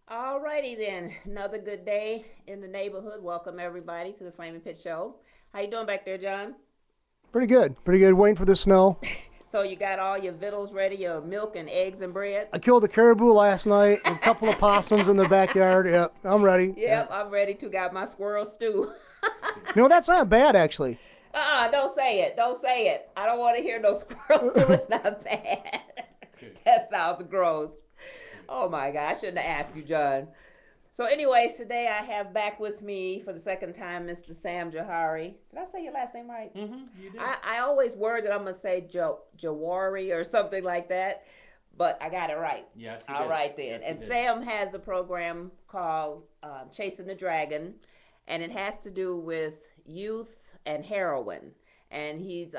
Alrighty then, another good day in the neighborhood. Welcome everybody to the Flaminpit Show. How you doing back there, John? Pretty good. Pretty good. Waiting for the snow. So you got all your victuals ready, your milk and eggs and bread? I killed a caribou last night. A couple of possums in the backyard. Yep, I'm ready. Yep, I'm ready to. Got my squirrel stew. That's not bad actually. Don't say it. Don't say it. I don't want to hear no squirrel stew. It's not bad. That sounds gross. Oh my God, I shouldn't have asked you, John. So, anyways, today I have back with me for the second time Mr. Sam Johari. Did I say your last name right? You did. I always worry that I'm going to say Jawari or something like that, but I got it right. Yes, you All did. right, then. Yes, you And did. Sam has a program called Chasing the Dragon, and it has to do with youth and heroin. And he's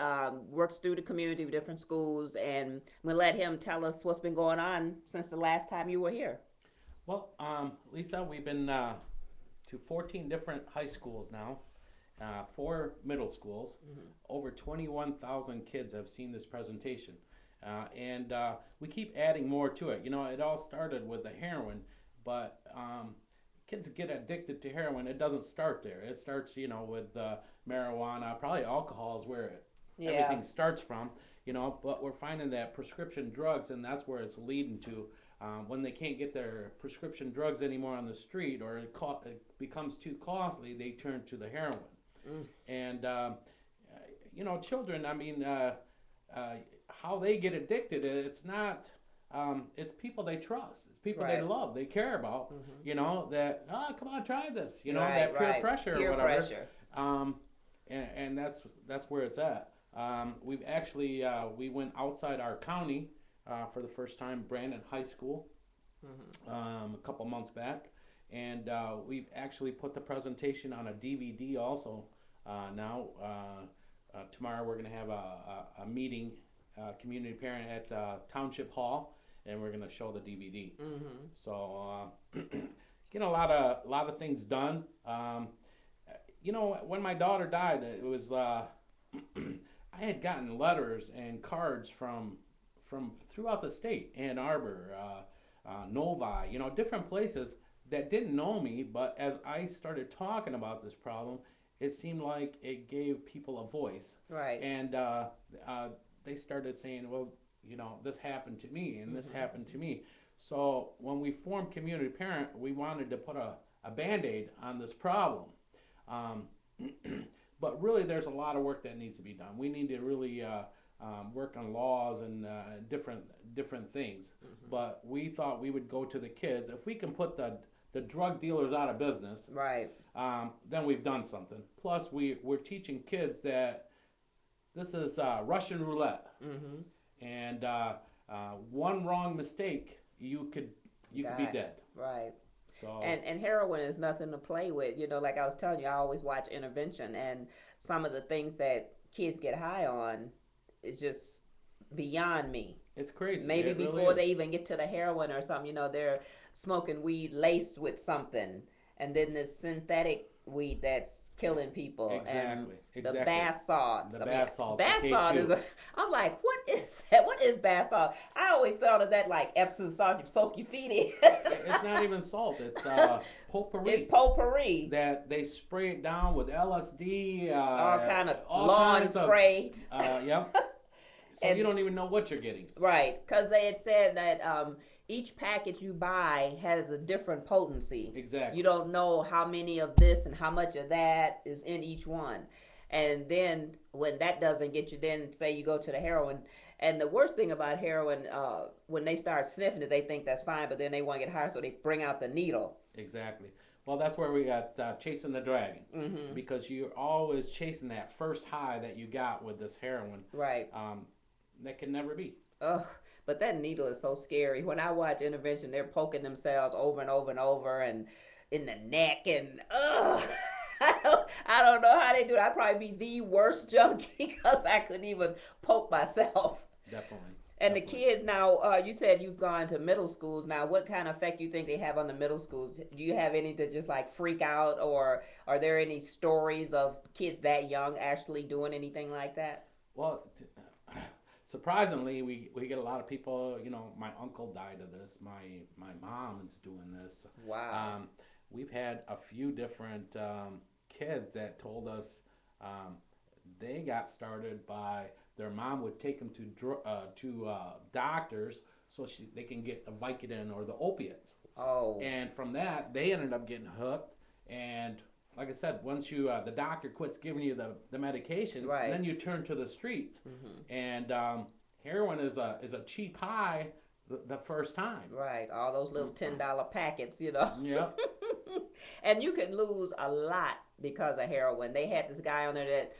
works through the community with different schools, and we'll let him tell us what's been going on since the last time you were here. Well, Lisa, we've been to 14 different high schools now, 4 middle schools. Over 21,000 kids have seen this presentation. And we keep adding more to it. It all started with the heroin, but kids get addicted to heroin. It doesn't start there. It starts, with marijuana, probably alcohol is where everything starts from, but we're finding that prescription drugs, and that's where it's leading to. When they can't get their prescription drugs anymore on the street, or it becomes too costly, they turn to the heroin. And children, how they get addicted, it's not, it's people they trust, it's people they love, they care about, that, come on, try this, that peer pressure or whatever. Pressure. And that's where it's at. We've actually, we went outside our county for the first time, Brandon High School, a couple months back. And we've actually put the presentation on a DVD also now. Tomorrow we're going to have a meeting, community parent at Township Hall, and we're going to show the DVD. So getting a lot of things done. When my daughter died, it was I had gotten letters and cards from throughout the state, Ann Arbor, Novi, different places that didn't know me, but as I started talking about this problem, it seemed like it gave people a voice. Right. And they started saying, well, this happened to me, and this happened to me. So when we formed Community Parent, we wanted to put a Band-Aid on this problem. But really, there's a lot of work that needs to be done. We need to really work on laws and different things. But we thought we would go to the kids. If we can put the drug dealers out of business, Right. then we've done something. Plus, we're teaching kids that this is Russian roulette, and one wrong mistake, you could be dead. Right. So And heroin is nothing to play with. Like I was telling you, I always watch Intervention, and some of the things that kids get high on is just beyond me. it's crazy. Maybe It really before is. they even get to the heroin or something, they're smoking weed laced with something, and then this synthetic weed that's killing people. And Exactly. the bath salts. The bath salts, Bath the salt K2. I'm like, what is that? What is bath salt? I always thought of that like Epsom salt. You soak your feet in. It's not even salt. It's potpourri. It's potpourri. That they spray it down with LSD. All kind of all lawn kinds of- spray. Yep. So And- you don't even know what you're getting. Right, because they had said that each package you buy has a different potency. Exactly. You don't know how many of this and how much of that is in each one. And then when that doesn't get you, then say you go to the heroin. And the worst thing about heroin, when they start sniffing it, they think that's fine, but then they want to get higher, so they bring out the needle. Exactly. Well, that's where we got chasing the dragon, because you're always chasing that first high that you got with this heroin. Right. that can never be. Ugh, but that needle is so scary. When I watch intervention, they're poking themselves over and over and over and in the neck and ugh. I don't know how they do it. I'd probably be the worst junkie because I couldn't even poke myself. Definitely. And the Definitely. kids now, you said you've gone to middle schools. Now, what kind of effect you think they have on the middle schools? Do you have any that just like freak out, or are there any stories of kids that young actually doing anything like that? Well, surprisingly, we get a lot of people. My uncle died of this. My mom is doing this. Wow. We've had a few different kids that told us they got started by their mom would take them to doctors so they can get the Vicodin or the opiates. Oh. And from that, they ended up getting hooked. And like I said, once the doctor quits giving you the medication, Right. then you turn to the streets. And heroin is a cheap high the first time. Right. All those little $10 packets, you know. Yep. And you can lose a lot because of heroin. They had this guy on there that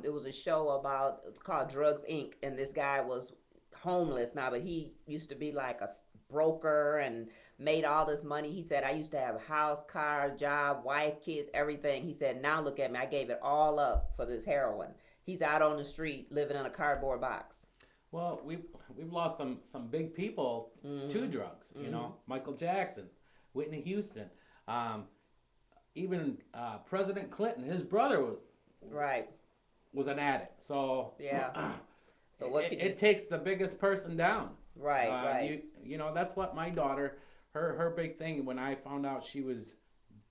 it was a show about, it's called Drugs Inc. And this guy was homeless now, but he used to be like a broker and made all this money. He said, I used to have a house, car, job, wife, kids, everything. He said, now look at me. I gave it all up for this heroin. He's out on the street living in a cardboard box. Well, we've lost some big people to drugs. Michael Jackson, Whitney Houston, even President Clinton. His brother Right. was an addict. So Yeah. So what it takes the biggest person down. Right, right. That's what my daughter, her big thing when I found out she was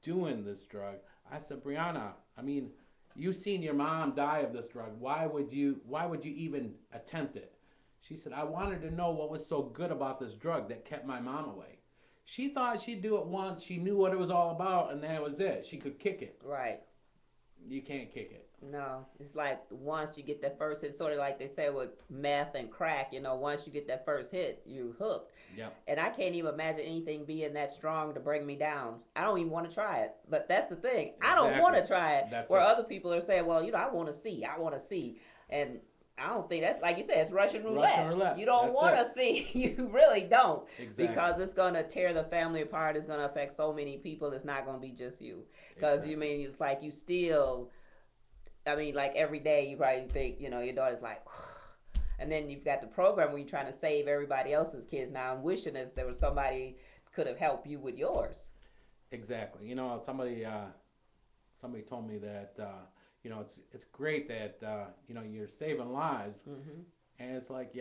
doing this drug, I said, Brianna, I mean, you seen your mom die of this drug. Why would you even attempt it? She said, I wanted to know what was so good about this drug that kept my mom away. She thought she'd do it once. She knew what it was all about, and that was it. She could kick it. Right. You can't kick it. No, it's like once you get that first hit, sort of like they say with meth and crack, once you get that first hit, you hooked. Yep. And I can't even imagine anything being that strong to bring me down. I don't even want to try it. But that's the thing. Exactly. I don't want to try it. That's where it. other people are saying, well, I want to see. And I don't think that's, like you said, it's Russian roulette. Russian roulette. You don't want to see. You really don't. Exactly. Because it's going to tear the family apart. It's going to affect so many people. It's not going to be just you. Because, Exactly. it's like you still... like every day you probably think, your daughter's like, and then you've got the program where you're trying to save everybody else's kids now and wishing that there was somebody could have helped you with yours. Exactly. Somebody told me that, it's great that, you're saving lives. And it's like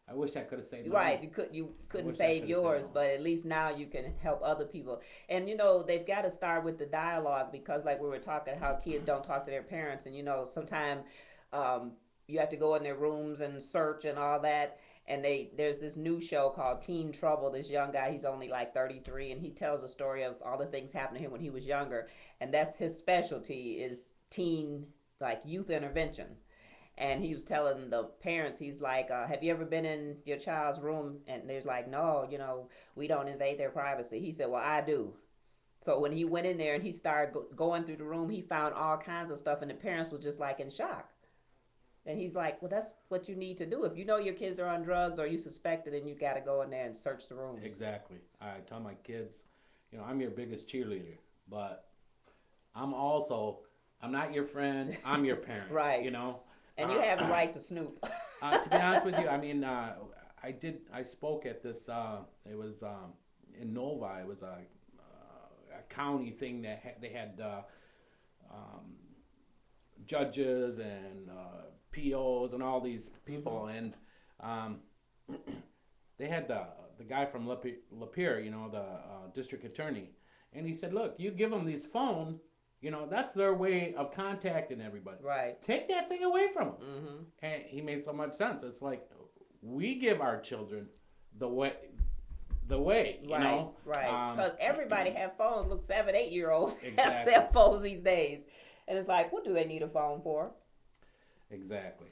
I wish I could have saved mine. Right, you couldn't save yours, but at least now you can help other people. And they've got to start with the dialogue because, like we were talking, how kids don't talk to their parents, and sometimes you have to go in their rooms and search and all that. And there's this new show called Teen Trouble. This young guy, he's only like 33, and he tells a story of all the things happened to him when he was younger, and that's his specialty is teen, like youth intervention. And he was telling the parents, he's like, have you ever been in your child's room? And they're like, no, we don't invade their privacy. He said, well, I do. So when he went in there and he started going through the room, he found all kinds of stuff, and the parents were just like in shock. And he's like, well, that's what you need to do. If you know your kids are on drugs or you suspect it, then you got to go in there and search the rooms. Exactly. I tell my kids, I'm your biggest cheerleader, but I'm not your friend. I'm your parent. Right. And you have the right to snoop. To be honest with you, I mean, I spoke at this, it was in Nova. It was a county thing that they had judges and POs and all these people. And they had the guy from Lapeer, the district attorney. And he said, look, you give them these phone. That's their way of contacting everybody. Right. Take that thing away from them. And he made so much sense. It's like we give our children the way, Right. Because everybody have phones. Look, 7, 8-year-olds have Exactly. cell phones these days. And it's like, what do they need a phone for? Exactly.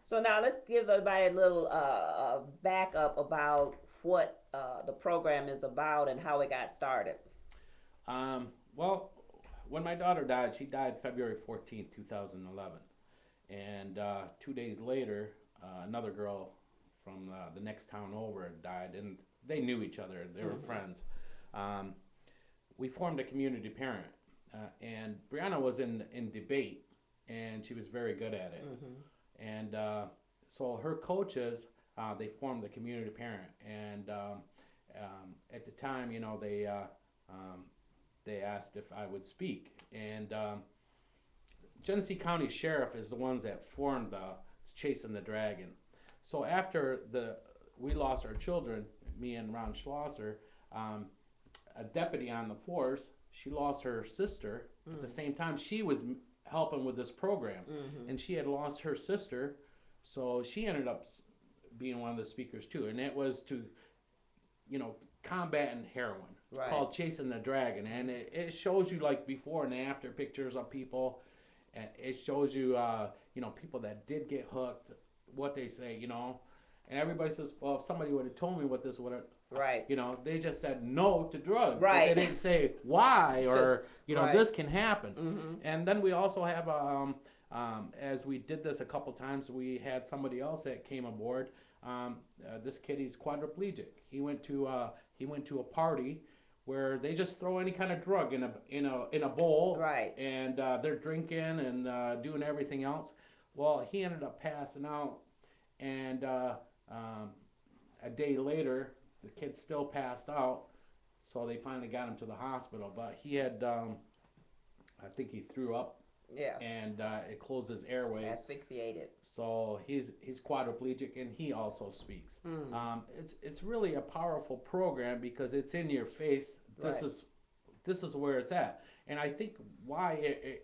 So now let's give everybody a little backup about what the program is about and how it got started. Well, when my daughter died, she died February 14th, 2011. And 2 days later, another girl from the next town over died, and they knew each other. They were friends. We formed a community parent, and Brianna was in debate, and she was very good at it. And so her coaches, they formed the community parent, and at the time, you know, they asked if I would speak, and Genesee County Sheriff is the ones that formed the Chasing the Dragon. So after we lost our children, me and Ron Schlosser, a deputy on the force, she lost her sister at the same time. She was helping with this program, and she had lost her sister, so she ended up being one of the speakers too, and it was to, you know, combating heroin, called Chasing the Dragon, and it shows you like before and after pictures of people, and it shows you, you know, people that did get hooked, what they say, you know, and everybody says, well, if somebody would have told me what this would have, you know, they just said no to drugs, but they didn't say why, or you know, this can happen. And then we also have, as we did this a couple times, we had somebody else that came aboard. This kid, he's quadriplegic. He went to a party where they just throw any kind of drug in a bowl, and they're drinking and doing everything else. Well, he ended up passing out, and a day later, the kid still passed out. So they finally got him to the hospital, but he had, I think he threw up. And it closed his airways. Asphyxiated. So he's quadriplegic, and he also speaks. It's really a powerful program because it's in your face. This is where it's at, and I think why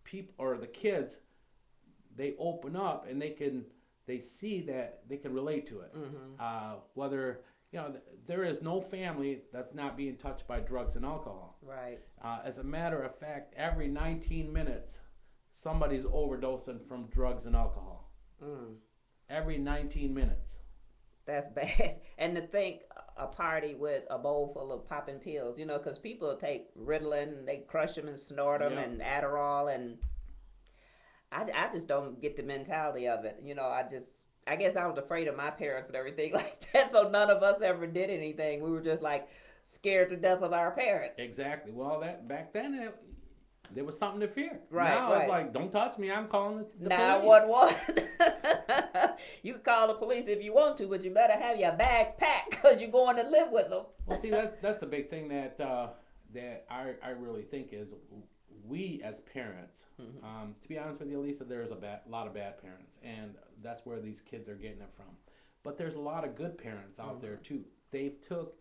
people or the kids, they open up and they see that they can relate to it. Whether, you know, there is no family that's not being touched by drugs and alcohol. As a matter of fact, every 19 minutes, somebody's overdosing from drugs and alcohol. Every 19 minutes. That's bad. And to think a party with a bowl full of popping pills, you know, because people take Ritalin, they crush them and snort them, and Adderall, and I just don't get the mentality of it. You know, I guess I was afraid of my parents and everything like that, so none of us ever did anything. We were just like scared to death of our parents. Exactly. Well, that back then there was something to fear. Now it's like, don't touch me, I'm calling the police. 911. You can call the police if you want to, but you better have your bags packed because you're going to live with them. Well, see, that's a big thing that I really think is, we as parents, to be honest with you, Lisa, there's a lot of bad parents, and that's where these kids are getting it from. But there's a lot of good parents out there too. They've took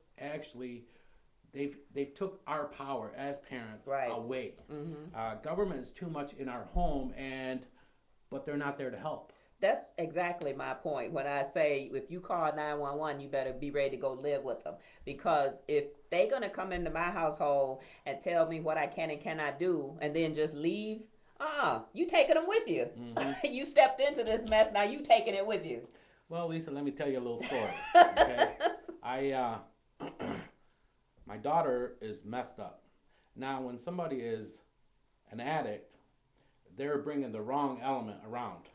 our power as parents away. Government is too much in our home, but they're not there to help. That's exactly my point when I say if you call 911, you better be ready to go live with them. Because if they're going to come into my household and tell me what I can and cannot do and then just leave, you taking them with you. You stepped into this mess, now you taking it with you. Well, Lisa, let me tell you a little story. Okay? My daughter is messed up. Now, when somebody is an addict, they're bringing the wrong element around.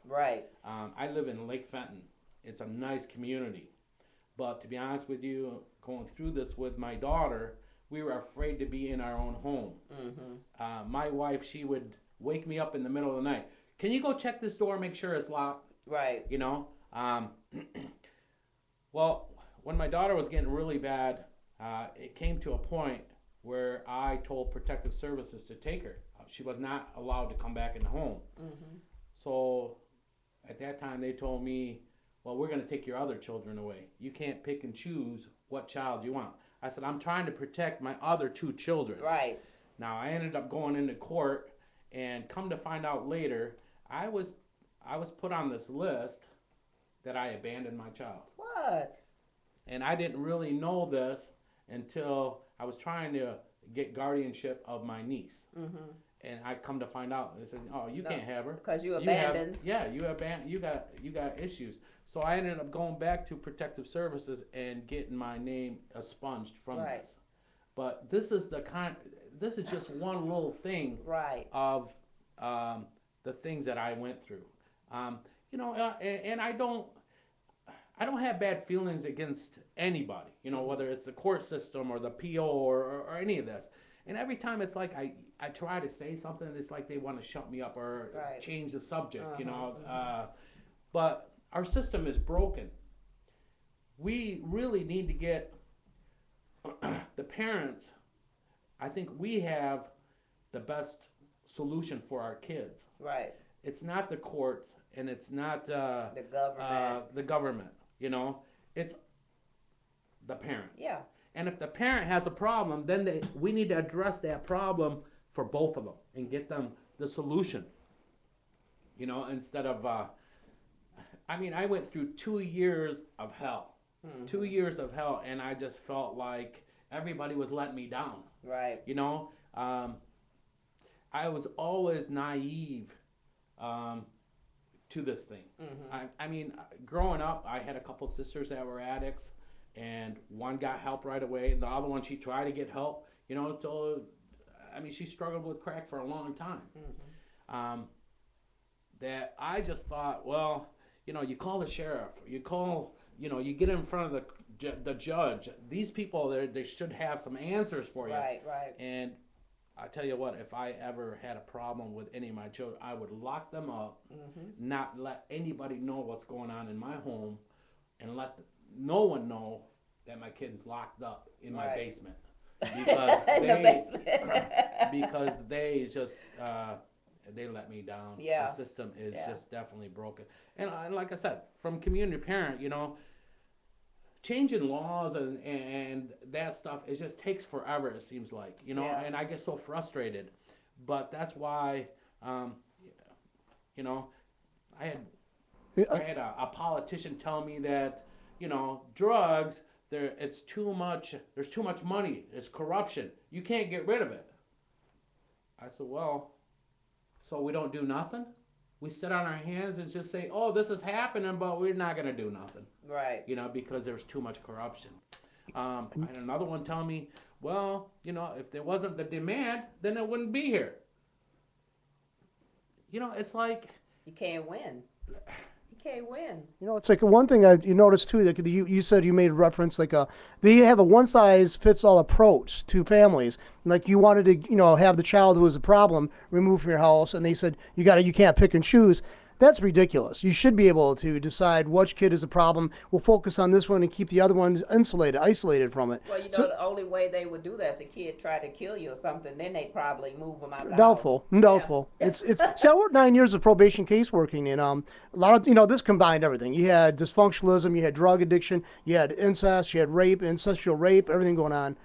I live in Lake Fenton. It's a nice community. But to be honest with you, going through this with my daughter, we were afraid to be in our own home. My wife, she would wake me up in the middle of the night. Can you go check this door, make sure it's locked? You know? Well, when my daughter was getting really bad, it came to a point where I told Protective Services to take her. She was not allowed to come back in the home. So at that time they told me, well, we're going to take your other children away. You can't pick and choose what child you want. I said, I'm trying to protect my other two children. Now I ended up going into court, and come to find out later, I was put on this list that I abandoned my child. What? And I didn't really know this until I was trying to get guardianship of my niece. And I come to find out, they said, "Oh, you can't have her because you abandoned." You got issues. So I ended up going back to Protective Services and getting my name expunged from this. But this is just one little thing of the things that I went through. you know, and I don't have bad feelings against anybody, you know, whether it's the court system or the PO or any of this. And every time it's like I try to say something, it's like they want to shut me up or change the subject, you know. But our system is broken. We really need to get the parents. I think we have the best solution for our kids. Right. It's not the courts and it's not The government. the government. You know, it's the parents. Yeah. And if the parent has a problem, then we need to address that problem for both of them and get them the solution. You know, instead of, I mean, I went through 2 years of hell. 2 years of hell, and I just felt like everybody was letting me down. Right. You know, I was always naive to this thing. I mean, growing up, I had a couple sisters that were addicts, and one got help right away, and the other one, she tried to get help, you know, until, I mean, she struggled with crack for a long time. That I just thought, well, you know, you call the sheriff, you call, you know, you get in front of the judge. These people, they should have some answers for you. Right, right. And I tell you what, if I ever had a problem with any of my children, I would lock them up, not let anybody know what's going on in my home, and let no one know that my kid's locked up in my basement. Because because they just they let me down. Yeah. The system is just definitely broken. And like I said, from community parent, you know, changing laws and that stuff, it just takes forever, it seems like, you know, and I get so frustrated. But that's why, you know, I had a politician tell me that, you know, drugs, there's too much money, it's corruption, you can't get rid of it. I said, well, so we don't do nothing? We sit on our hands and just say, oh, this is happening, but we're not going to do nothing. Right. You know, because there's too much corruption. I had another one tell me, well, you know, if there wasn't the demand, then it wouldn't be here. You know, it's like... You can't win. You can't win. You know, it's like one thing you noticed too, that you said you made reference, like they have a one-size-fits-all approach to families. Like you wanted to, you know, have the child who was a problem removed from your house, and they said you can't pick and choose. That's ridiculous. You should be able to decide which kid is a problem. We'll focus on this one and keep the other ones isolated from it. Well, you know, the only way they would do that, if the kid tried to kill you or something, then they'd probably move them out the Doubtful. house. Doubtful. Yeah. So I worked 9 years of probation case working, and a lot of, you know, this combined everything. You had dysfunctionalism, you had drug addiction, you had incest, you had rape, incestual rape, everything going on.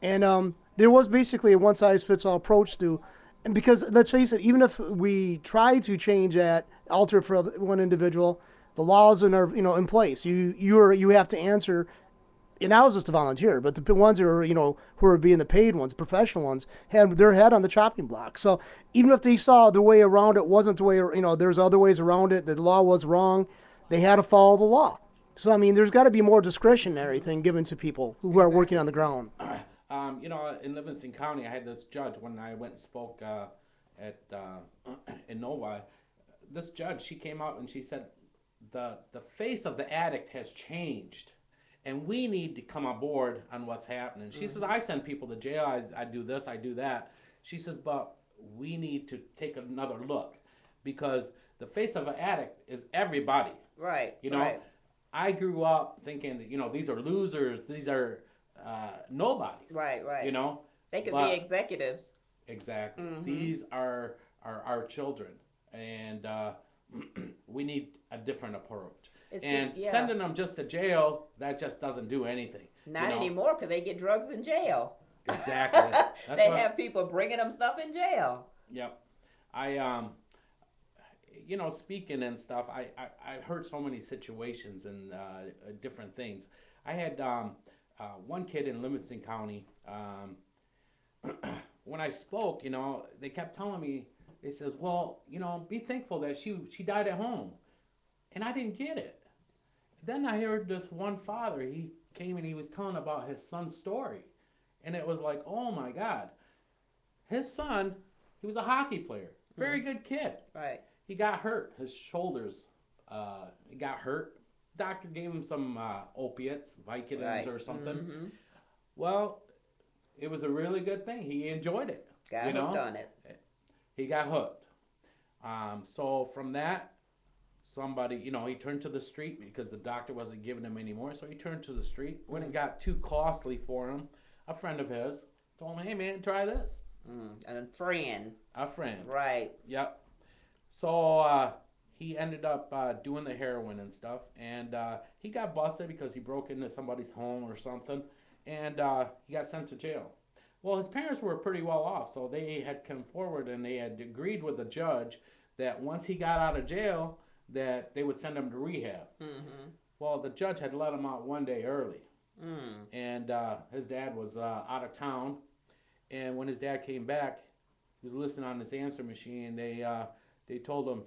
And there was basically a one-size-fits-all approach to, and because let's face it, even if we try to change that, alter for one individual, the laws are, you know, in place. You have to answer. And I was just a volunteer, but the ones who are, you know, who are being the paid ones, professional ones, had their head on the chopping block. So even if they saw the way around it wasn't the way, you know, there's other ways around it, the law was wrong, they had to follow the law. So I mean, there's got to be more discretionary thing given to people who are working on the ground. You know, in Livingston County, I had this judge when I went and spoke in Novi. This judge, she came out and she said, the face of the addict has changed, and we need to come aboard on what's happening. She says, I send people to jail, I do this, I do that. She says, but we need to take another look, because the face of an addict is everybody. Right. You know, right. I grew up thinking that, you know, these are losers, these are nobodies. Right, right. You know? They could be executives. Exactly. These are our children, and we need a different approach. Sending them just to jail, that just doesn't do anything. Not anymore, because they get drugs in jail. Exactly. They have people bringing them stuff in jail. Yep. I you know, speaking and stuff, I heard so many situations and different things. I had one kid in Livingston County. When I spoke, you know, they kept telling me, they says, well, you know, be thankful that she died at home. And I didn't get it. Then I heard this one father, he came and he was telling about his son's story. And it was like, oh my God. His son, he was a hockey player. Very good kid. Right. He got hurt. His shoulders he got hurt. Doctor gave him some opiates, Vicodins or something. Mm-hmm. Well, it was a really good thing. He enjoyed it. Got hooked on it. He got hooked. So from that, somebody, he turned to the street because the doctor wasn't giving him anymore. So he turned to the street. When it got too costly for him, a friend of his told him, "Hey man, try this." And a friend. A friend. Right. Yep. So he ended up doing the heroin and stuff, and he got busted because he broke into somebody's home or something, and he got sent to jail. Well, his parents were pretty well off, so they had come forward and they had agreed with the judge that once he got out of jail, that they would send him to rehab. Mm-hmm. Well, the judge had let him out one day early, Mm. and his dad was out of town, and when his dad came back, he was listening on his answer machine. They told him,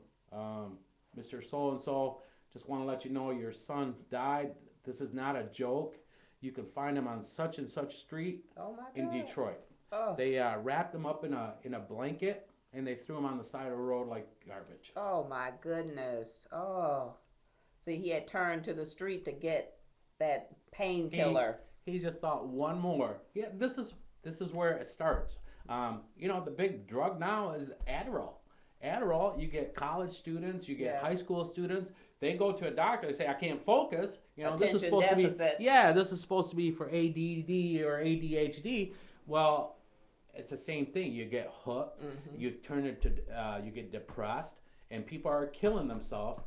"Mr. So-and-so, just want to let you know your son died. This is not a joke. You can find him on such and such street Oh my God. in Detroit." Oh. They wrapped him up in a blanket, and they threw him on the side of the road like garbage. Oh my goodness. Oh. See, he had turned to the street to get that painkiller. He just thought one more. Yeah, this is where it starts. The big drug now is Adderall. Adderall, you get college students, you get high school students. They go to a doctor. They say, "I can't focus." This is supposed deficit. to be. Yeah, this is supposed to be for ADD or ADHD. Well, it's the same thing. You get hooked. Mm-hmm. You turn into. You get depressed, and people are killing themselves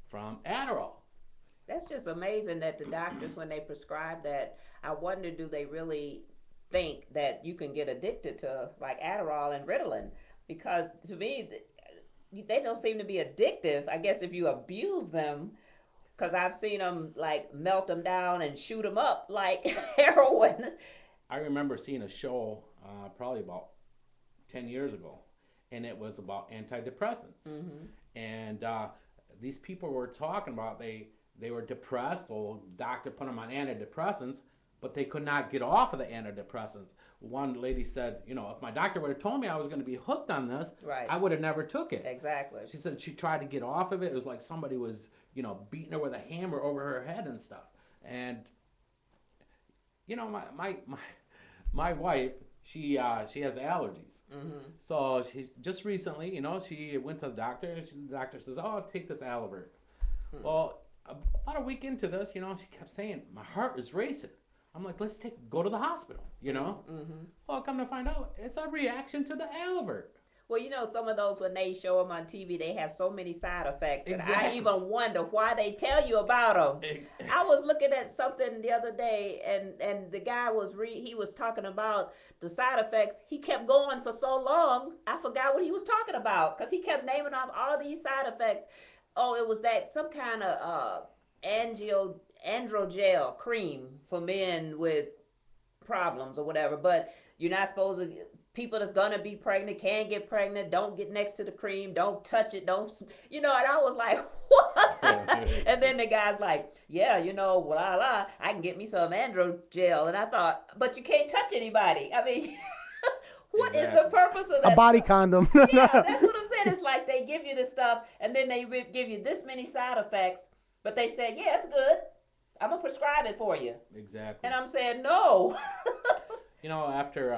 from Adderall. That's just amazing that the doctors, when they prescribe that, I wonder, do they really think that you can get addicted to like Adderall and Ritalin? Because to me, they don't seem to be addictive. I guess if you abuse them, because I've seen them like melt them down and shoot them up like heroin. I remember seeing a show probably about 10 years ago, and it was about antidepressants. Mm-hmm. And these people were talking about they were depressed, so the doctor put them on antidepressants, but they could not get off of the antidepressants. One lady said, if my doctor would have told me I was going to be hooked on this, Right. I would have never took it. Exactly. She said she tried to get off of it. It was like somebody was, beating her with a hammer over her head and stuff. And, my wife, she has allergies. Mm-hmm. So she just recently, she went to the doctor. The doctor says, "Oh, take this Alivert." Well, about a week into this, she kept saying, "My heart is racing." I'm like, "Let's go to the hospital." Mm-hmm. Well, come to find out, it's a reaction to the Alivert. Well, some of those, when they show them on TV, they have so many side effects. And I Exactly. even wonder why they tell you about them. I was looking at something the other day, and the guy he was talking about the side effects. He kept going for so long, I forgot what he was talking about, because he kept naming off all these side effects. Oh, it was that some kind of androgel cream for men with problems or whatever. But you're not supposed to. People that's gonna be pregnant can't get pregnant. Don't get next to the cream. Don't touch it. Don't. And I was like, what? And then the guy's like, yeah, I can get me some androgel. And I thought, but you can't touch anybody. I mean, what is the purpose of that? A body stuff? condom. Yeah, that's what I'm saying. It's like they give you this stuff, and then they give you this many side effects, but they say, yeah, it's good. I'm gonna prescribe it for you. Exactly. And I'm saying no. After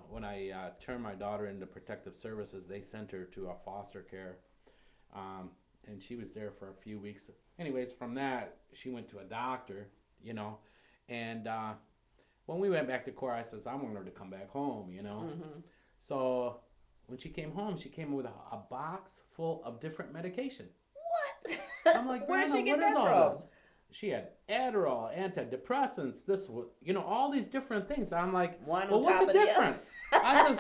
when I turned my daughter into protective services, they sent her to a foster care, and she was there for a few weeks. Anyways, from that, she went to a doctor, and when we went back to court, I says, "I want her to come back home," Mm-hmm. So when she came home, she came with a box full of different medication. What? I'm like, Where'd she "Grandma, get what is that all from? this?" She had Adderall, antidepressants, all these different things. I'm like, One well, on what's top the of the other. difference? I says,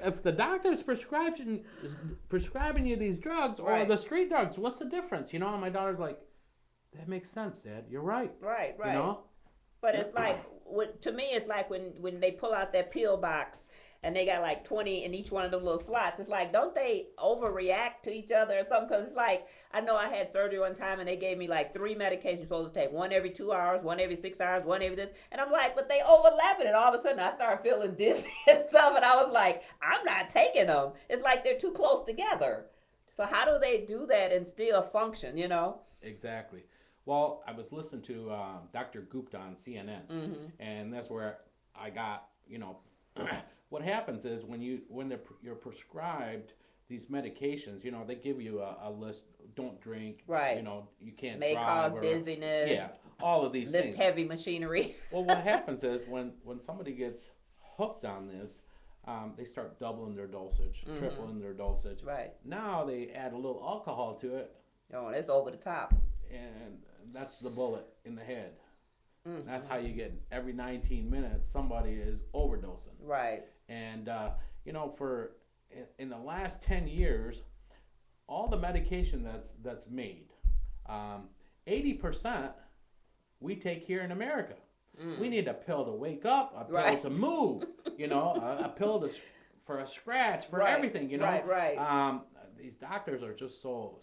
if the doctor's prescribing you these drugs or Right. the street drugs, what's the difference? And my daughter's like, that makes sense, Dad. You're right. Right. Yeah. But it's like, to me, it's like when they pull out that pill box and they got like 20 in each one of them little slots. It's like, don't they overreact to each other or something? Because it's like, I know I had surgery one time and they gave me like 3 medications you're supposed to take. One every 2 hours, one every 6 hours, one every this. And I'm like, but they overlap it. And all of a sudden I started feeling dizzy and stuff. And I was like, I'm not taking them. It's like they're too close together. So how do they do that and still function, you know? Exactly. Well, I was listening to Dr. Gupta on CNN, and that's where I got, what happens is you're prescribed these medications, they give you a list. Don't drink. Right. You can't May drive. cause dizziness. Yeah, all of these lift things. heavy machinery. Well, what happens is when somebody gets hooked on this, they start doubling their dosage, tripling their dosage. Right. Now they add a little alcohol to it. Oh, that's over the top. And that's the bullet in the head. That's how you get every 19 minutes somebody is overdosing. Right. And for in the last 10 years, all the medication that's made, 80% we take here in America. We need a pill to wake up, a pill to move, a pill for a scratch, for everything, Right. These doctors are just so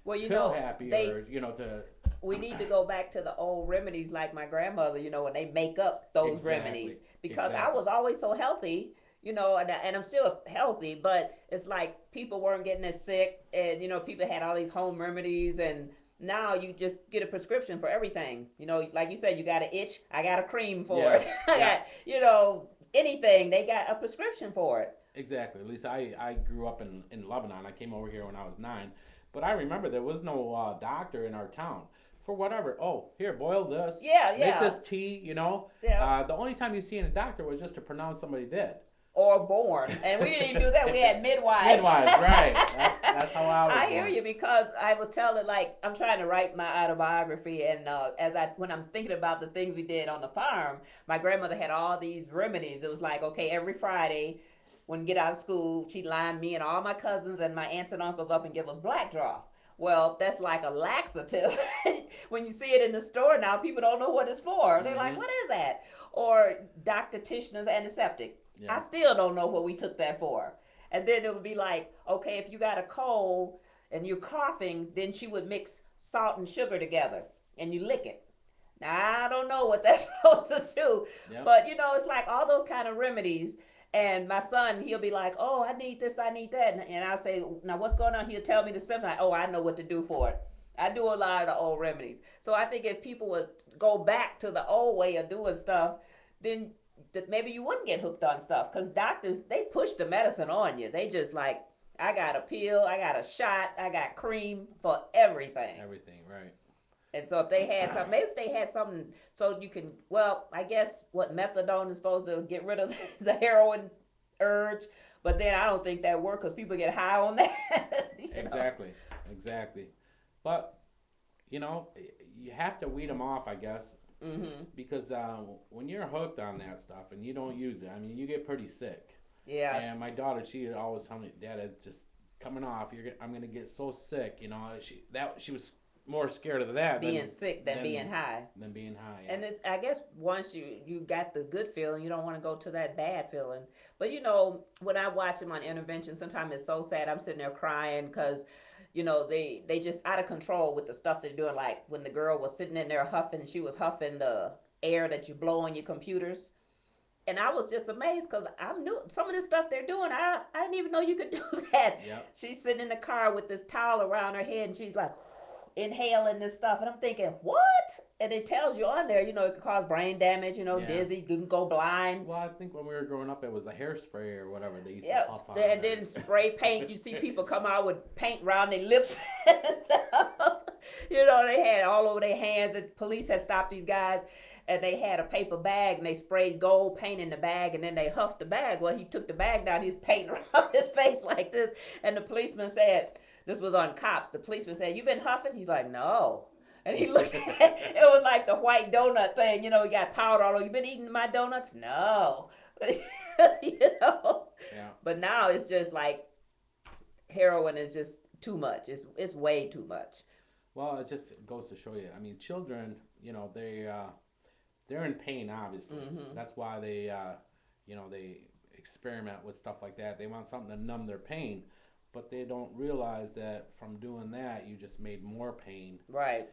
well, pill happy, to. We need to go back to the old remedies, like my grandmother, when they make up those remedies. Because I was always so healthy, and I'm still healthy, but it's like people weren't getting as sick, and people had all these home remedies, and now you just get a prescription for everything. Like you said, you got an itch, I got a cream for it. I got, anything, they got a prescription for it. Exactly. At least I grew up in Lebanon. I came over here when I was 9. But I remember there was no doctor in our town. For whatever. Oh, here, boil this. Yeah. Make this tea, Yeah. The only time you see a doctor was just to pronounce somebody dead. Or born. And we didn't even do that. We had midwives. Midwives, right. That's how I was I born. hear you, because I was telling, I'm trying to write my autobiography, and when I'm thinking about the things we did on the farm, my grandmother had all these remedies. It was like, okay, every Friday when we get out of school, she'd line me and all my cousins and my aunts and uncles up and give us black draw. Well, that's like a laxative. When you see it in the store now, people don't know what it's for. They're like, what is that? Or Dr. Tishner's antiseptic. Yeah. I still don't know what we took that for. And then it would be like, okay, if you got a cold and you're coughing, then she would mix salt and sugar together and you lick it. Now, I don't know what that's supposed to do. Yep. But, it's like all those kind of remedies. And my son, he'll be like, oh, I need this, I need that. And I'll say, now what's going on? He'll tell me the symptom. Oh, I know what to do for it. I do a lot of the old remedies. So I think if people would go back to the old way of doing stuff, then maybe you wouldn't get hooked on stuff. Because doctors, they push the medicine on you. They just like, I got a pill, I got a shot, I got cream for everything. Everything, right. And so if they had something, maybe if they had something so you can, I guess what methadone is supposed to get rid of the heroin urge, but then I don't think that works because people get high on that. Exactly. But, you have to weed them off, I guess, because when you're hooked on that stuff and you don't use it, you get pretty sick. Yeah. And my daughter, she would always tell me, Dad, it's just coming off. I'm going to get so sick. She was more scared of that being sick than being high. Yeah. And I guess once you got the good feeling, you don't want to go to that bad feeling. But when I watch them on intervention, sometimes it's so sad. I'm sitting there crying because they just out of control with the stuff they're doing. Like when the girl was sitting in there huffing, she was huffing the air that you blow on your computers. And I was just amazed because I knew some of this stuff they're doing. I didn't even know you could do that. Yep. She's sitting in the car with this towel around her head and she's like inhaling this stuff, and I'm thinking, what? And it tells you on there, it could cause brain damage, dizzy, you can go blind. Well, I think when we were growing up, it was a hairspray or whatever they used to puff on. And then spray paint. You see people come out with paint around their lips and stuff. They had all over their hands. And police had stopped these guys, and they had a paper bag, and they sprayed gold paint in the bag, and then they huffed the bag. Well, he took the bag down, he was painting around his face like this, and the policeman said, this was on Cops. The policeman said, you been huffing? He's like, no. And he looked at it. It was like the white donut thing. You got powder all over. You been eating my donuts? No. Yeah. But now it's just like heroin is just too much. It's way too much. Well, it just goes to show you. Children, they're in pain, obviously. Mm-hmm. That's why they experiment with stuff like that. They want something to numb their pain. But they don't realize that from doing that, you just made more pain. Right.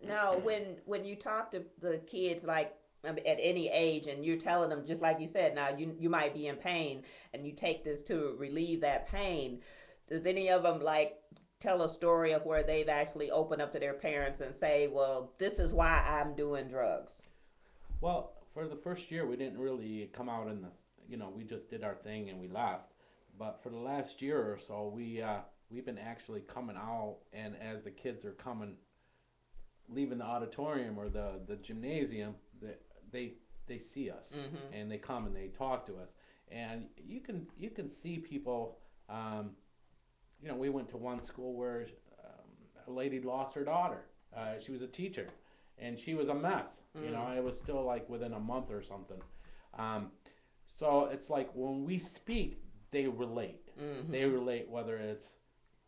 Now, when you talk to the kids, like at any age, and you're telling them, just like you said, now you might be in pain, and you take this to relieve that pain, Does any of them like tell a story of where they've actually opened up to their parents and say, well, this is why I'm doing drugs? Well, for the first year, we didn't really come out in this. We just did our thing and we left. But for the last year or so, we've been actually coming out, and as the kids are leaving the auditorium or the gymnasium, they see us, and they come and they talk to us, and you can see people. We went to one school where a lady lost her daughter. She was a teacher, and she was a mess. It was still like within a month or something. So it's like when we speak, they relate. They relate whether it's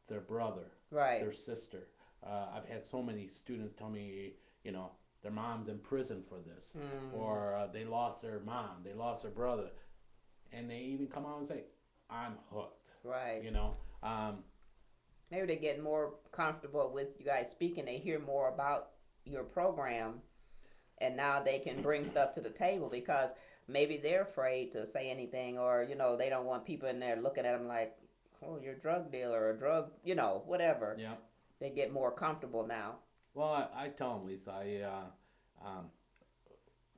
their brother, Right. their sister. I've had so many students tell me, their mom's in prison for this, or they lost their mom, they lost their brother, and they even come out and say, "I'm hooked." Right. Maybe they get more comfortable with you guys speaking. They hear more about your program, and now they can bring stuff to the table because maybe they're afraid to say anything, or they don't want people in there looking at them like, "Oh, you're a drug dealer or drug," whatever. Yeah. They get more comfortable now. Well, I tell them, Lisa,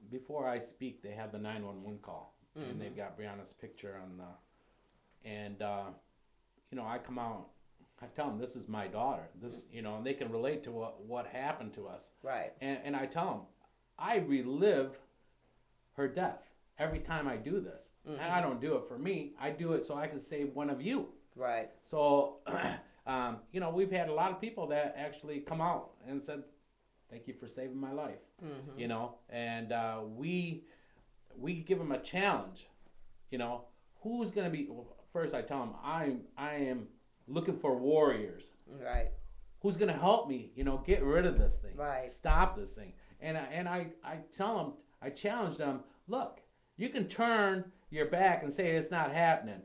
before I speak, they have the 911 call, and they've got Brianna's picture on the, and I come out, I tell them this is my daughter, and they can relate to what happened to us. Right. And I tell them, I relive her death every time I do this, and I don't do it for me. I do it so I can save one of you. Right. So. We've had a lot of people that actually come out and said, "Thank you for saving my life." And we give them a challenge. Who's going to be? Well, first, I tell them I am looking for warriors. Right. Who's going to help me? Get rid of this thing. Right. Stop this thing. And I tell them, I challenge them. Look, you can turn your back and say it's not happening.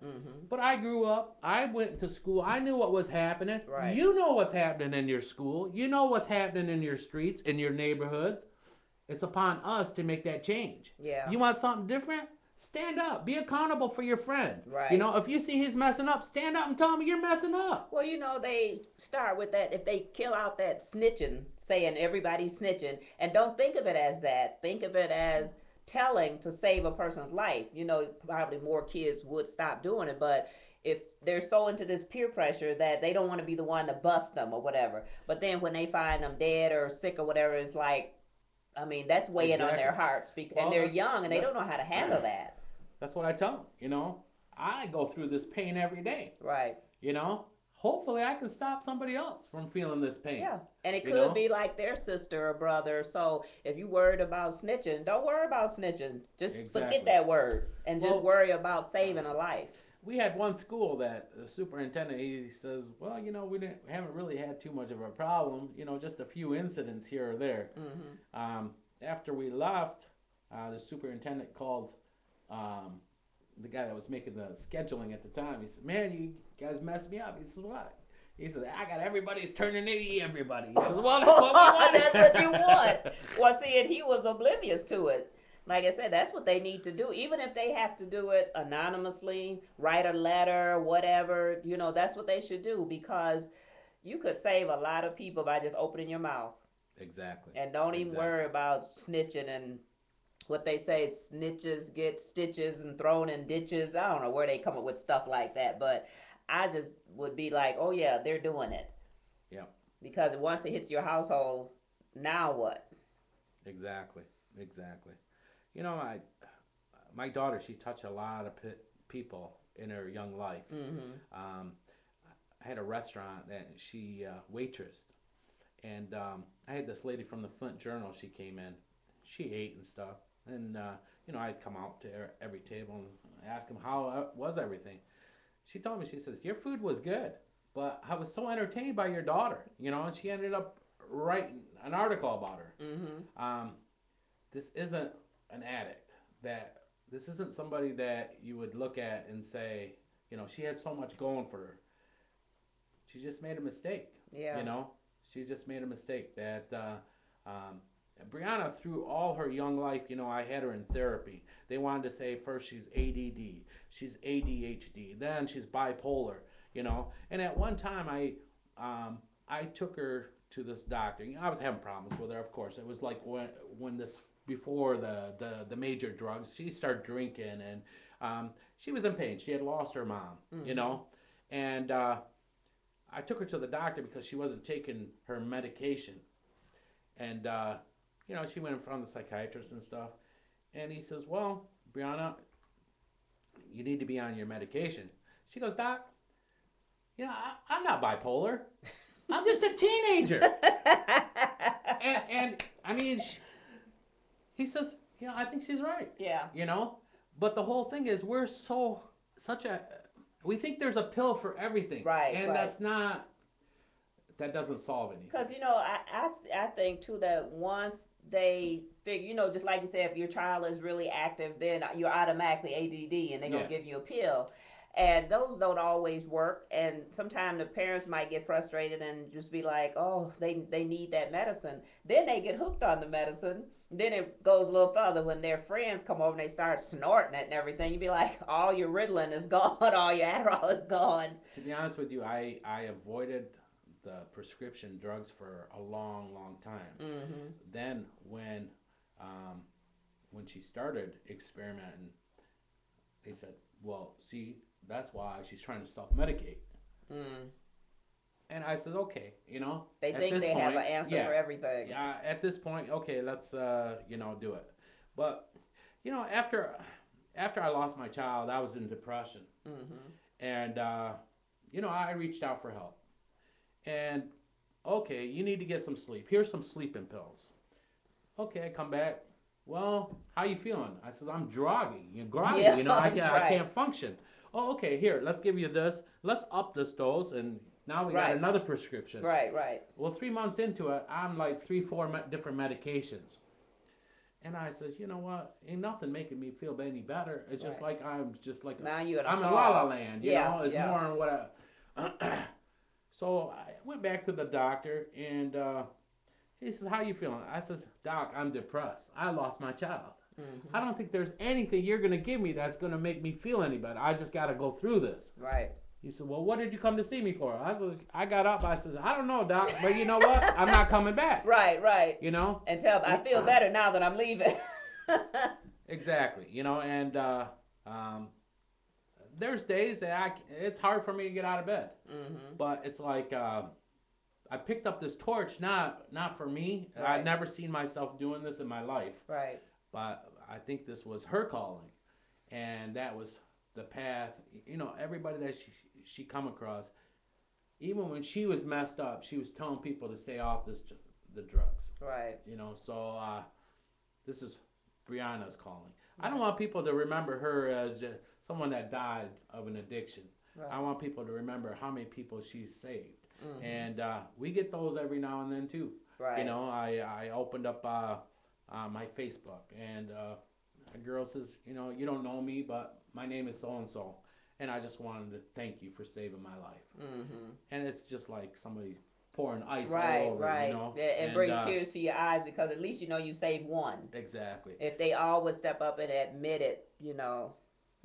But I grew up, I went to school, I knew what was happening. Right. You know what's happening in your school. You know what's happening in your streets, in your neighborhoods. It's upon us to make that change. Yeah. You want something different? Stand up. Be accountable for your friend. Right. If you see he's messing up, stand up and tell him you're messing up. Well, they start with that. If they kill out that snitching, saying everybody's snitching, and don't think of it as that. Think of it as telling to save a person's life. Probably more kids would stop doing it, but if they're so into this peer pressure that they don't want to be the one to bust them or whatever, but then when they find them dead or sick or whatever, it's like, that's weighing on their hearts, and they're young and they don't know how to handle that. That's what I tell them. I go through this pain every day. Right. Hopefully I can stop somebody else from feeling this pain. Yeah, and it could be like their sister or brother. So if you worried about snitching, don't worry about snitching. Just forget that word and just worry about saving a life. We had one school that the superintendent, he says, well, we haven't really had too much of a problem, just a few incidents here or there. After we left, the superintendent called the guy that was making the scheduling at the time. He said, "Man, you guys messed me up." He says, "What?" He said, "I got everybody's turning into everybody." He says, "Well, that's what we want." That's what you want. Well, see, and he was oblivious to it. Like I said, that's what they need to do. Even if they have to do it anonymously, write a letter, whatever, that's what they should do, because you could save a lot of people by just opening your mouth. Exactly. And don't even worry about snitching and what they say, snitches get stitches and thrown in ditches. I don't know where they come up with stuff like that, but I just would be like, oh yeah, they're doing it. Yeah. Because once it hits your household, now what? Exactly. My daughter, she touched a lot of people in her young life. I had a restaurant that she waitressed, and I had this lady from the Flint Journal. She came in, she ate and stuff. And, I'd come out to every table and ask them how was everything. She told me, she says, "Your food was good, but I was so entertained by your daughter," and she ended up writing an article about her. This isn't an addict. This isn't somebody that you would look at and say, she had so much going for her. She just made a mistake. Yeah. She just made a mistake that, Brianna, through all her young life, I had her in therapy. They wanted to say first she's ADD, she's ADHD, then she's bipolar. you know. And at one time, I took her to this doctor. You know, I was having problems with her, of course. It was like when this before the major drugs, she started drinking, and she was in pain. She had lost her mom, you know, and I took her to the doctor because she wasn't taking her medication, and you know, she went in front of the psychiatrist and stuff, and he says, "Well, Brianna, you need to be on your medication." She goes, "Doc, you know, I'm not bipolar. I'm just a teenager." and I mean, he says, "You know, I think she's right." Yeah. You know, but the whole thing is we're we think there's a pill for everything. Right. And right. that doesn't solve anything. Because, you know, I think, too, that once they figure, you know, just like you said, if your child is really active, then you're automatically ADD and they're going to give you a pill. And those don't always work. And sometimes the parents might get frustrated and just be like, oh, they need that medicine. Then they get hooked on the medicine. Then it goes a little further when their friends come over and they start snorting it and everything. You'd be like, all your Ritalin is gone, all your Adderall is gone. To be honest with you, I avoided the prescription drugs for a long, long time. Mm-hmm. Then when she started experimenting, they said, well, see, that's why she's trying to self-medicate. And I said, okay, you know. They think they have an answer for everything. Yeah, at this point, okay, let's, you know, do it. But, you know, after I lost my child, I was in depression. And, you know, I reached out for help. And, okay, you need to get some sleep. Here's some sleeping pills. Okay, I come back. Well, how you feeling? I says, I'm groggy. You're groggy, you know, I can't function. Oh, okay, here, let's give you this. Let's up this dose, and now we got another prescription. Right. Well, 3 months into it, I'm like 3-4 different medications. And I says, you know what? Ain't nothing making me feel any better. It's just like I'm now you're I'm in La La Land, you know? It's more on what So I went back to the doctor, and he says, how you feeling? I says, Doc, I'm depressed. I lost my child. I don't think there's anything you're going to give me that's going to make me feel any better. I just got to go through this. Right. He said, well, what did you come to see me for? I got up. I said, I don't know, Doc, but you know what? I'm not coming back. Right. You know? And tell them, I feel better now that I'm leaving. Exactly. You know, and there's days that it's hard for me to get out of bed. But it's like I picked up this torch, not for me. Right. I'd never seen myself doing this in my life. Right. But I think this was her calling. And that was the path. You know, everybody that she come across, even when she was messed up, she was telling people to stay off the drugs. Right. You know, so this is Brianna's calling. I don't want people to remember her as someone that died of an addiction. Right. I want people to remember how many people she's saved. And we get those every now and then too. Right. You know, I opened up my Facebook, and a girl says, you know, you don't know me, but my name is so-and-so, and I just wanted to thank you for saving my life. And it's just like somebody pouring ice all over, you know. It brings tears to your eyes because at least you know you saved one. Exactly. If they all would step up and admit it, you know,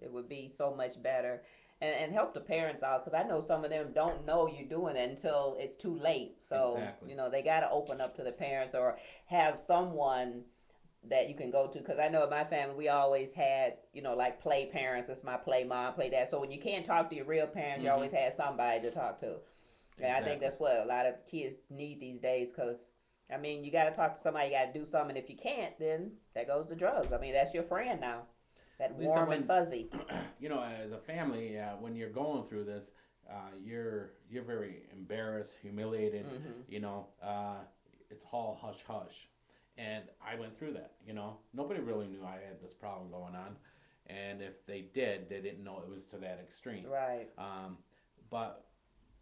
it would be so much better. And help the parents out, because I know some of them don't know you're doing it until it's too late. So, you know, they got to open up to the parents or have someone that you can go to. Because I know in my family, we always had, you know, like play parents. That's my play mom, play dad. So when you can't talk to your real parents, you always had somebody to talk to. And I think that's what a lot of kids need these days, because, I mean, you got to talk to somebody, you got to do something. If you can't, then that goes to drugs. I mean, that's your friend now. That warm and fuzzy. You know, as a family, when you're going through this, you're very embarrassed, humiliated. You know, it's all hush hush, and I went through that. You know, nobody really knew I had this problem going on, and if they did, they didn't know it was to that extreme. Right. But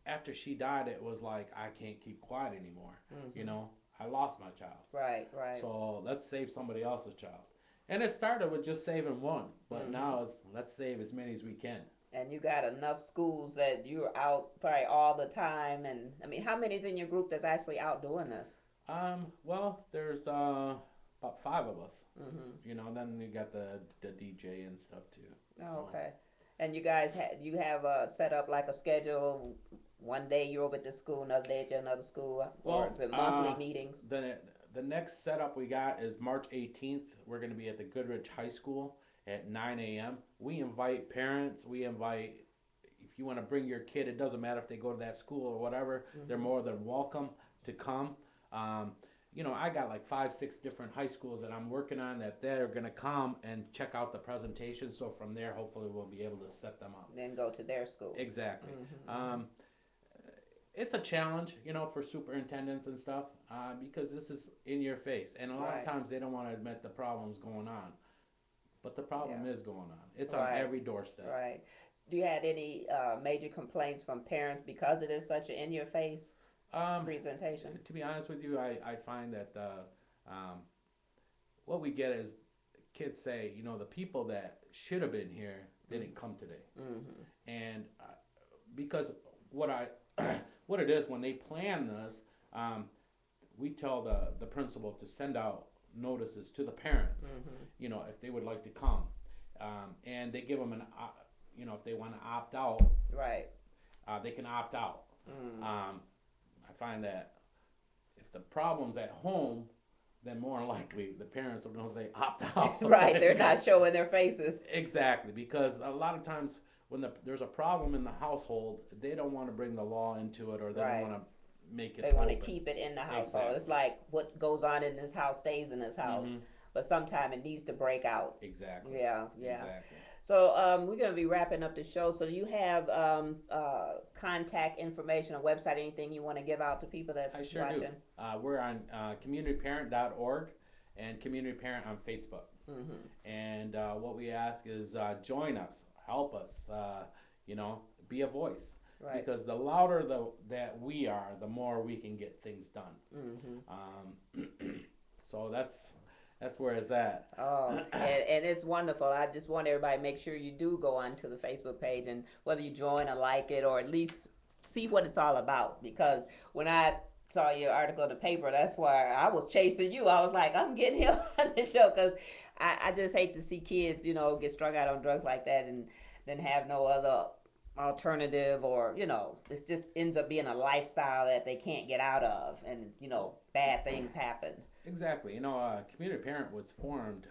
after she died, it was like I can't keep quiet anymore. You know, I lost my child. Right. So let's save somebody else's child. And it started with just saving one, but now it's let's save as many as we can. And you got enough schools that you're out probably all the time. And I mean, how many is in your group that's actually out doing this? Well, there's about 5 of us. You know, then you got the DJ and stuff too. Oh, okay. And you guys you have set up like a schedule. One day you're over at this school, another day at another school, or is it monthly meetings? The next setup we got is March 18th. We're going to be at the Goodrich High School at 9 a.m. We invite parents. We invite, if you want to bring your kid, it doesn't matter if they go to that school or whatever, they're more than welcome to come. I got like 5, 6 different high schools that I'm working on that they're going to come and check out the presentation. So from there, hopefully we'll be able to set them up. Then go to their school. Exactly. It's a challenge, for superintendents and stuff, because this is in your face. And a lot of times they don't want to admit the problem's going on. But the problem is going on. It's on every doorstep. Right. Do you had any major complaints from parents because it is such an in-your-face presentation? To be honest with you, I find that what we get is kids say, the people that should have been here didn't come today. And because what it is when they plan this, we tell the principal to send out notices to the parents, if they would like to come, and they give them if they want to opt out, they can opt out. I find that if the problem's at home, then more likely the parents are going to say opt out. Right, they're not showing their faces. Exactly, because a lot of times when there's a problem in the household, they don't want to bring the law into it, or they don't want to make it. They want to keep it in the household. Exactly. It's like what goes on in this house stays in this house, but sometimes it needs to break out. Exactly. Yeah. Exactly. So we're going to be wrapping up the show. So do you have contact information, a website, anything you want to give out to people that's I sure watching? Do. We're on communityparent.org and Community Parent on Facebook. And what we ask is join us, help us, be a voice. Right. Because the louder that we are, the more we can get things done. So that's where it's at. Oh, and it's wonderful. I just want everybody to make sure you do go onto the Facebook page, and whether you join or like it, or at least see what it's all about. Because when I saw your article in the paper, that's why I was chasing you. I was like, I'm getting him on the show, because I just hate to see kids, get strung out on drugs like that and then have no other alternative, or it just ends up being a lifestyle that they can't get out of, and bad things happen. Exactly. Community Parent was formed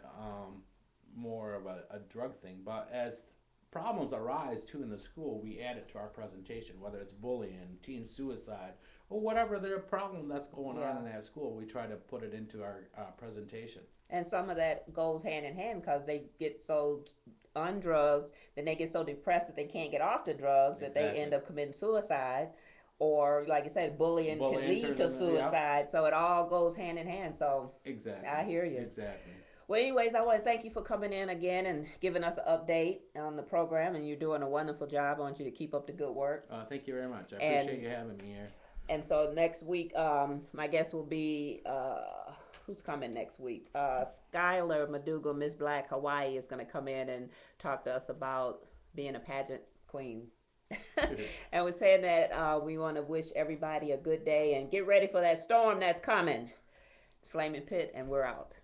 more of a drug thing, but as problems arise too in the school, we add it to our presentation, whether it's bullying, teen suicide, or whatever their problem that's going on in that school. We try to put it into our presentation. And some of that goes hand in hand, because they get so on drugs, then they get so depressed that they can't get off the drugs, that they end up committing suicide, or like you said, bullying can lead to suicide. So it all goes hand in hand. So I hear you. Exactly. Well, anyways, I want to thank you for coming in again and giving us an update on the program, and you're doing a wonderful job. I want you to keep up the good work. Thank you very much. I appreciate you having me here. And so next week, my guest will be who's coming next week? Skylar Maduga, Miss Black Hawaii, is going to come in and talk to us about being a pageant queen. And we're saying that we want to wish everybody a good day and get ready for that storm that's coming. It's Flaminpit, and we're out.